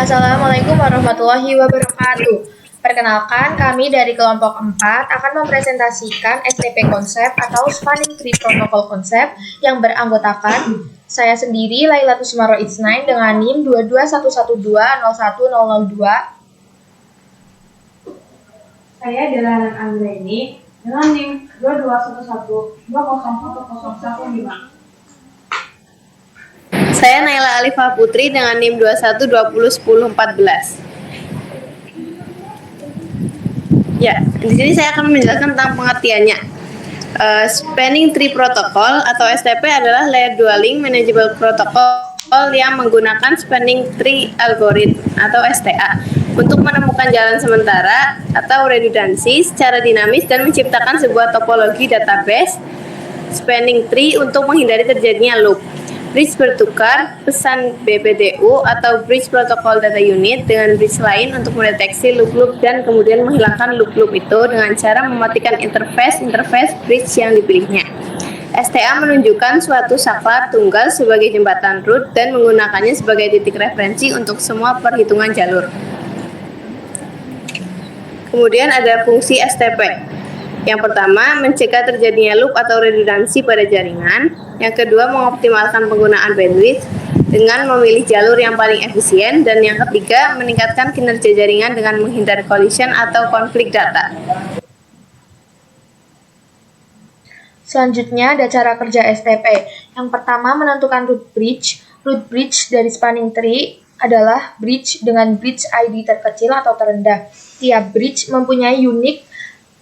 Assalamualaikum warahmatullahi wabarakatuh. Perkenalkan, kami dari kelompok 4 akan mempresentasikan STP konsep atau Spanning Tree Protocol konsep yang beranggotakan saya sendiri, Laila Tusmaro Itsnain dengan NIM 221120102. Saya Delanan Anggreni dengan NIM 2211201015. Saya Naila Alifah Putri dengan NIM 21201014. Ya, di sini saya akan menjelaskan tentang pengertiannya. Spanning Tree Protocol atau STP adalah Layer 2 Link Manageable Protocol yang menggunakan Spanning Tree Algorithm atau STA untuk menemukan jalan sementara atau redundansi secara dinamis dan menciptakan sebuah topologi database Spanning Tree untuk menghindari terjadinya loop. Bridge bertukar pesan BPDU atau Bridge Protocol Data Unit dengan bridge lain untuk mendeteksi loop-loop dan kemudian menghilangkan loop-loop itu dengan cara mematikan interface bridge yang dipilihnya. STA menunjukkan suatu saklar tunggal sebagai jembatan root dan menggunakannya sebagai titik referensi untuk semua perhitungan jalur. Kemudian ada fungsi STP. Yang pertama, mencegah terjadinya loop atau redundansi pada jaringan. Yang kedua, mengoptimalkan penggunaan bandwidth dengan memilih jalur yang paling efisien. Dan yang ketiga, meningkatkan kinerja jaringan dengan menghindari collision atau konflik data. Selanjutnya ada cara kerja STP. Yang pertama, menentukan root bridge. Root bridge dari Spanning Tree adalah bridge dengan bridge ID terkecil atau terendah. Tiap bridge mempunyai unique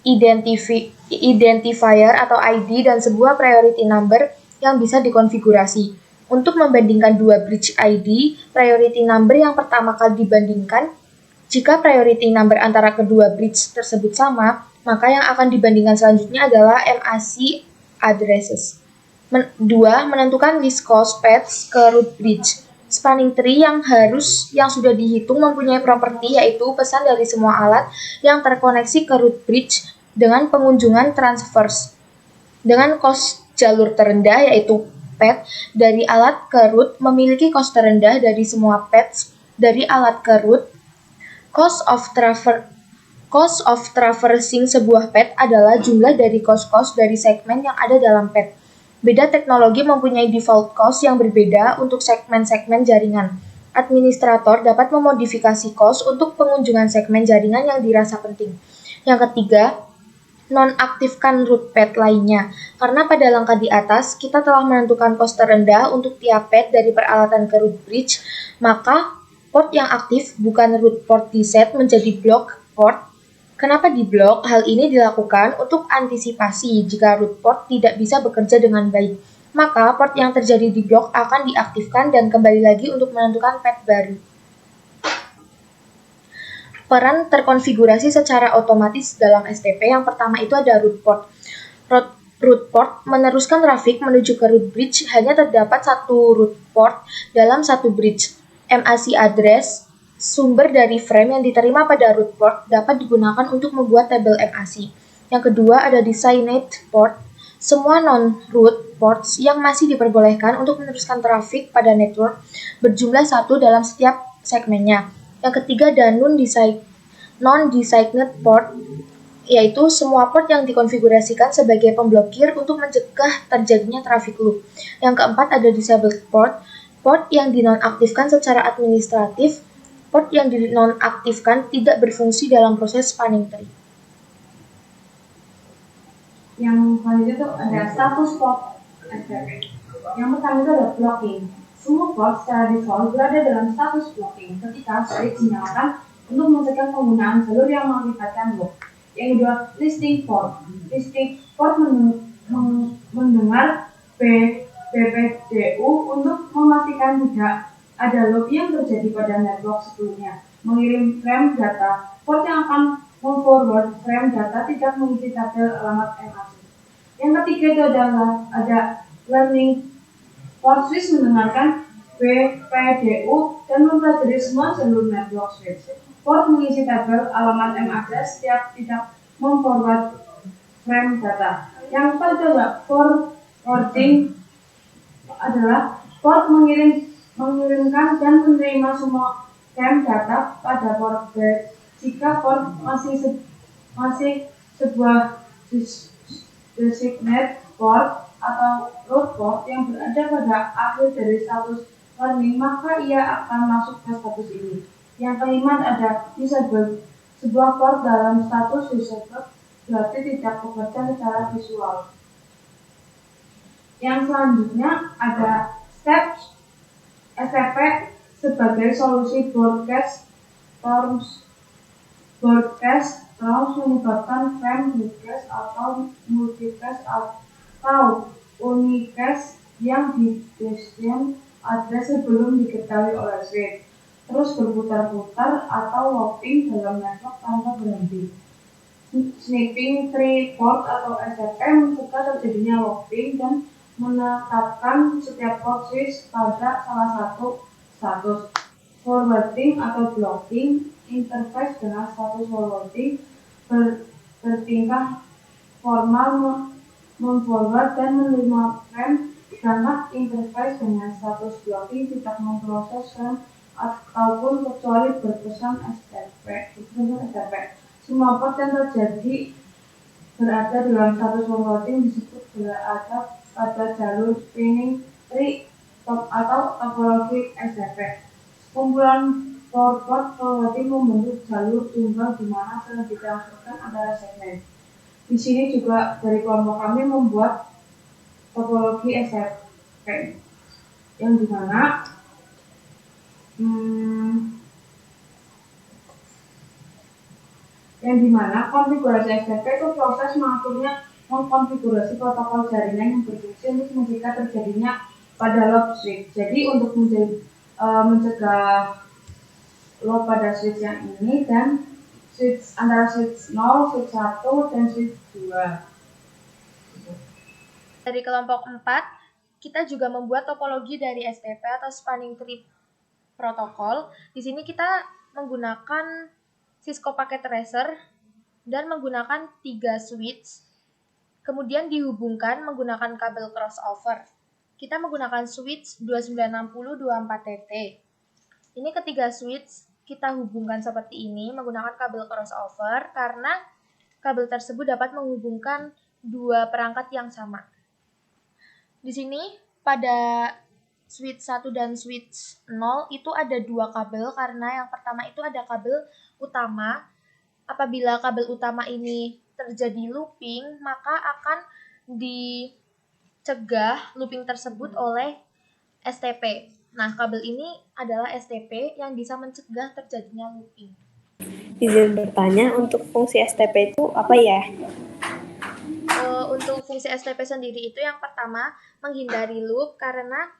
identifier atau ID dan sebuah priority number yang bisa dikonfigurasi. Untuk membandingkan dua bridge ID, priority number yang pertama kali dibandingkan, jika priority number antara kedua bridge tersebut sama, maka yang akan dibandingkan selanjutnya adalah MAC addresses. 2. Menentukan least cost paths ke root bridge. Spanning tree yang sudah dihitung mempunyai properti yaitu pesan dari semua alat yang terkoneksi ke root bridge dengan pengunjungan transverse dengan cost jalur terendah yaitu path dari alat ke root memiliki cost terendah dari semua paths dari alat ke root. Cost of traversing sebuah path adalah jumlah dari cost dari segmen yang ada dalam path. Beda teknologi mempunyai default cost yang berbeda untuk segmen-segmen jaringan. Administrator dapat memodifikasi cost untuk pengunjungan segmen jaringan yang dirasa penting. Yang ketiga, nonaktifkan root path lainnya. Karena pada langkah di atas, kita telah menentukan cost terendah untuk tiap path dari peralatan ke root bridge, maka port yang aktif bukan root port diset menjadi block port. Kenapa di blok? Hal ini dilakukan untuk antisipasi jika root port tidak bisa bekerja dengan baik. Maka port yang terjadi di blok akan diaktifkan dan kembali lagi untuk menentukan path baru. Peran terkonfigurasi secara otomatis dalam STP yang pertama itu ada root port. Root port meneruskan trafik menuju ke root bridge hanya terdapat satu root port dalam satu bridge. MAC address sumber dari frame yang diterima pada root port dapat digunakan untuk membuat tabel MAC. Yang kedua ada designated port. Semua non-root ports yang masih diperbolehkan untuk meneruskan trafik pada network berjumlah satu dalam setiap segmennya. Yang ketiga ada non-designated port, yaitu semua port yang dikonfigurasikan sebagai pemblokir untuk mencegah terjadinya traffic loop. Yang keempat ada disabled port, port yang dinonaktifkan secara administratif. Port yang dinonaktifkan tidak berfungsi dalam proses spanning tree. Yang selanjutnya itu ada status port STP. Yang pertama itu ada blocking. Semua port secara default berada dalam status blocking ketika switch dinyalakan untuk mencegah penggunaan jalur yang mengakibatkan loop. Yang kedua, listing port. Listing port mendengar BPDU untuk memastikan tidak ada loop yang terjadi pada network sebelumnya. Mengirim frame data. Port yang akan memforward frame data tidak mengisi tabel alamat MAC. Yang ketiga itu adalah ada learning port switch mendengarkan BPDU dan mempelajari semua jalur network switch. Port mengisi tabel alamat MAC setiap tidak memforward frame data. Yang keempat adalah forwarding adalah port mengirimkan dan menerima semua frame data pada port B. Jika port masih sebuah designated port atau root port yang berada pada akhir dari status warning, maka ia akan masuk ke status ini. Yang kelima ada disable. Sebuah port dalam status disable berarti tidak bekerja secara visual. Yang selanjutnya ada step STP sebagai solusi broadcast terus menyebabkan frame broadcast atau multicast atau unicast yang didesain ada sebelum diketahui oleh switch, terus berputar-putar atau looping dalam network tanpa berhenti. Snipping tree port atau STP mencegah terjadinya looping dan menetapkan setiap port switch pada salah satu status. Forwarding atau blocking interface dengan status forwarding bertingkah formal memforward dan menerima frame, sedangkan interface dengan status blocking tidak memproses frame ataupun kecuali berpesan STP. Semua port yang terjadi berada dalam status forwarding disebut berada pada jalur spinning tree atau topologi STP. Kumpulan port forwarding membentuk jalur tunggal di mana sering ditransferkan antara segmen. Di sini juga dari kelompok kami membuat topologi STP yang dimana konfigurasi STP itu proses mengaturnya mengkonfigurasi protokol jaringan yang berfungsi untuk mencegah terjadinya pada loop switch. Jadi untuk mencegah loop pada switch yang ini dan switch antara switch 0, switch 1, dan switch 2. Dari kelompok 4, kita juga membuat topologi dari STP atau Spanning Tree Protocol. Di sini kita menggunakan Cisco Packet Tracer dan menggunakan 3 switch, kemudian dihubungkan menggunakan kabel crossover. Kita menggunakan switch 296024TT. Ini ketiga switch kita hubungkan seperti ini menggunakan kabel crossover karena kabel tersebut dapat menghubungkan dua perangkat yang sama. Di sini pada switch 1 dan switch 0 itu ada dua kabel karena yang pertama itu ada kabel utama. Apabila kabel utama ini terjadi looping, maka akan dicegah looping tersebut oleh STP. Nah, kabel ini adalah STP yang bisa mencegah terjadinya looping. Izin bertanya, untuk fungsi STP itu apa ya? Untuk fungsi STP sendiri itu yang pertama menghindari loop karena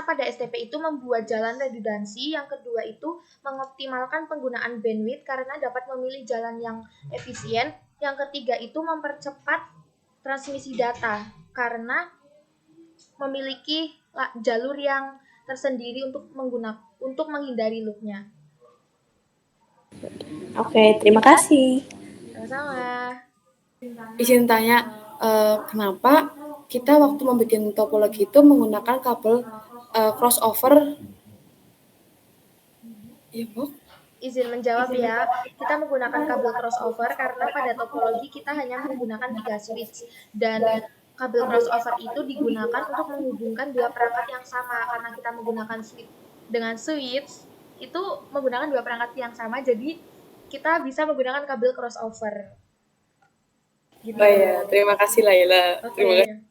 pada STP itu membuat jalan redundansi. Yang kedua itu mengoptimalkan penggunaan bandwidth karena dapat memilih jalan yang efisien. Yang ketiga itu mempercepat transmisi data karena memiliki jalur yang tersendiri untuk menghindari loopnya. Oke, terima kasih. Sama-sama. Izin tanya, kenapa kita waktu membuat topologi itu menggunakan kabel crossover? Ya, Bu. Izin menjawab ya, kita menggunakan kabel crossover karena pada topologi kita hanya menggunakan 3 switch dan kabel crossover itu digunakan untuk menghubungkan dua perangkat yang sama karena kita menggunakan switch dengan switch itu menggunakan dua perangkat yang sama, jadi kita bisa menggunakan kabel crossover. Gitu. Oh ya, terima kasih Laila. Oke. Terima kasih.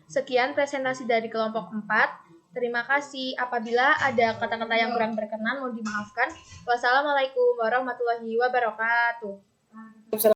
Sekian presentasi dari kelompok 4. Terima kasih. Apabila ada kata-kata yang kurang berkenan, mohon dimaafkan. Wassalamualaikum warahmatullahi wabarakatuh.